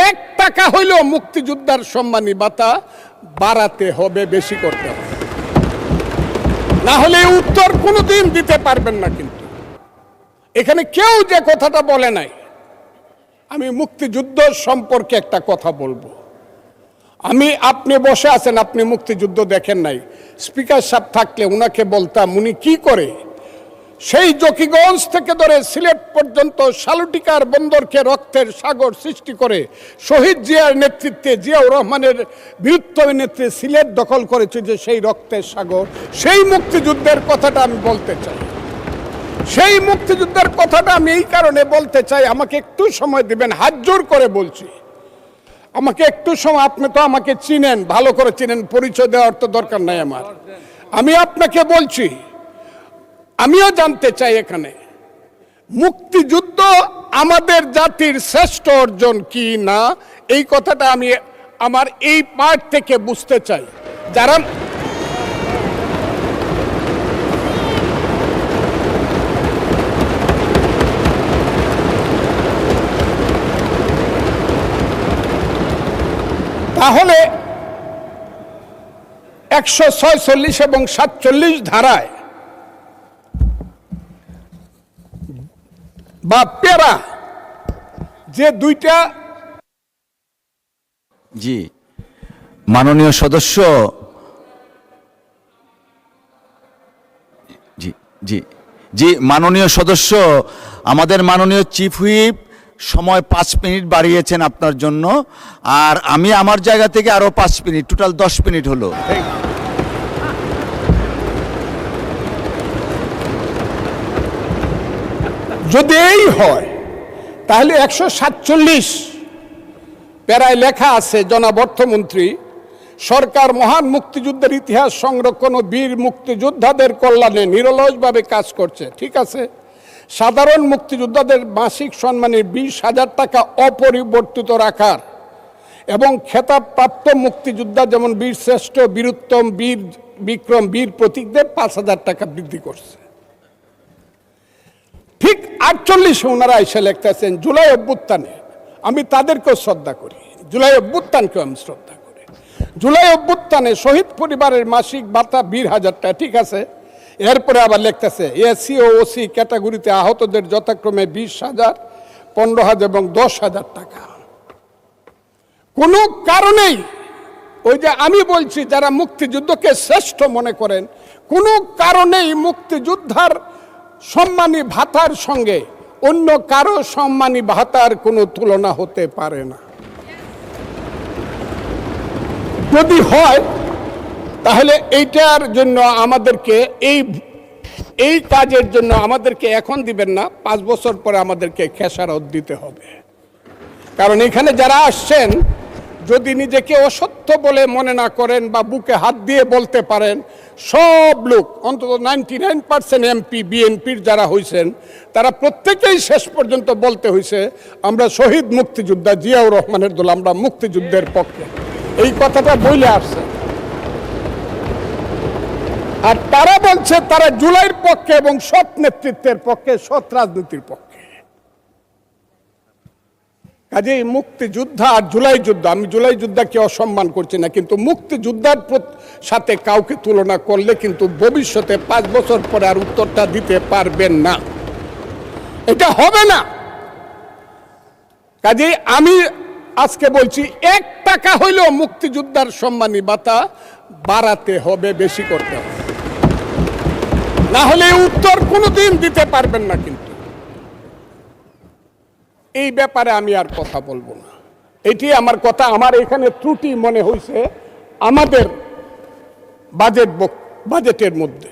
1 টাকা হইলেও মুক্তিযোদ্ধার সম্মানী ভাতা বাড়াতে হবে, বেশি করতে হবে, না হলে উত্তর কোনোদিন দিতে পারবেন না। কিন্তু এখানে কেউ যে কথাটা বলে নাই, আমি মুক্তিযুদ্ধ সম্পর্কে একটা কথা বলবো। আপনি বসে আছেন, আপনি মুক্তিযুদ্ধ দেখেন নাই, স্পিকার সাহেব থাকলে উনাকে বলতাম উনি কি করে সেই জকিগঞ্জ থেকে ধরে সিলেট পর্যন্ত সালুটিকার বন্দরকে রক্তের সাগর সৃষ্টি করে শহীদ জিয়ার নেতৃত্বে, জিয়াউর রহমানের বীরত্বের নেতৃত্বে সিলেট দখল করেছে, যে সেই রক্তের সাগর, সেই মুক্তিযুদ্ধের কথাটা আমি বলতে চাই। সেই মুক্তিযুদ্ধের কথাটা আমি এই কারণে বলতে চাই, আমাকে একটু সময় দিবেন, হাত জোর করে বলছি, আমাকে একটু সময়। আপনি তো আমাকে চিনেন, ভালো করে চিনেন, পরিচয় দেওয়ার তো দরকার নাই আমার। আমি আপনাকে বলছি, আমিও জানতে চাই এখানে মুক্তিযুদ্ধ আমাদের জাতির শ্রেষ্ঠ অর্জন কি না, এই কথাটা আমি আমার এই পার্ট থেকে বুঝতে চাই। যারা তাহলে 146 এবং 47 ধারায় বা পেরা যে দুইটা, জি মাননীয় সদস্য, জি জি জি মাননীয় সদস্য, আমাদের মাননীয় চিফ হুইপ সময় 5 মিনিট বাড়িয়েছেন আপনার জন্য, আর আমি আমার জায়গা থেকে আরো 5 মিনিট, টোটাল 10 মিনিট হলো। যদি এই হয় তাহলে 147 প্যারায় লেখা আছে, জনাব অর্থমন্ত্রী, সরকার মহান মুক্তিযুদ্ধের ইতিহাস সংরক্ষণ ও বীর মুক্তিযোদ্ধাদের কল্যাণে নিরলসভাবে কাজ করছে। ঠিক আছে, সাধারণ মুক্তিযোদ্ধাদের মাসিক সম্মানে 20,000 টাকা অপরিবর্তিত রাখার এবং খেতাবপ্রাপ্ত মুক্তিযোদ্ধা যেমন বীর শ্রেষ্ঠ, বীরুত্তম, বীর বিক্রম, বীর প্রতীকদের 5,000 টাকা বৃদ্ধি করছে। ঠিক 48 ওনারা এসে লিখতেছেন জুলাই অভ্যুত্থানে, আমি তাদেরকেও শ্রদ্ধা করি, জুলাই অভ্যুত্থানকেও আমি শ্রদ্ধা করি। জুলাই অভ্যুত্থানে শহীদ পরিবারের মাসিক ভাতা 20,000 টাকা, ঠিক আছে। এরপরে আবার লিখতেছে এসসি ও ওসি ক্যাটাগরিতে আহতদের যথাক্রমে 20,000, 15,000 এবং 10,000 টাকা। কোনো কারণেই, ওই যে আমি বলছি, যারা মুক্তিযুদ্ধকে শ্রেষ্ঠ মনে করেন, কোনো কারণেই মুক্তিযোদ্ধার সম্মানী ভাতার সঙ্গে অন্য কারো সম্মানী ভাতার কোনো তুলনা হতে পারে না। যদি হয় তাহলে এইটার জন্য আমাদেরকে এই কাজের জন্য আমাদেরকে এখন দিবেন না, 5 বছর পরে আমাদেরকে খেসারত দিতে হবে। কারণ এখানে যারা আসছেন, যদি নিজেকে অসত্য বলে মনে না করেন বা বুকে হাত দিয়ে বলতে পারেন, সব লোক অন্তত 99% এমপি বিএনপির যারা হয়েছেন, তারা প্রত্যেকেই শেষ পর্যন্ত বলতে হয়েছে আমরা শহীদ মুক্তিযোদ্ধা জিয়াউর রহমানের দল, আমরা মুক্তিযুদ্ধের পক্ষে, এই কথাটা বলে আসছে। আর তারা বলছে তারা জুলাইয়ের পক্ষে এবং সৎ নেতৃত্বের পক্ষে, সৎ রাজনীতির পক্ষে। কাজেই মুক্তিযোদ্ধা আর জুলাই যুদ্ধ, আমি জুলাই যুদ্ধকে অসম্মান করছি না, কিন্তু মুক্তিযোদ্ধার সাথে কাউকে তুলনা করলে কিন্তু ভবিষ্যতে 5 বছর পরে আর উত্তরটা দিতে পারবেন না, এটা হবে না। কাজেই আমি আজকে বলছি 1 টাকা হইলেও মুক্তিযোদ্ধার সম্মানী ভাতা বাড়াতে হবে, বেশি করতে হবে, না হলে উত্তর কোনোদিন দিতে পারবেন না। কিন্তু এই ব্যাপারে আমি আর কথা বলবো না, এটি আমার কথা। আমার এখানে ত্রুটি মনে হয়েছে আমাদের বাজেটের মধ্যে।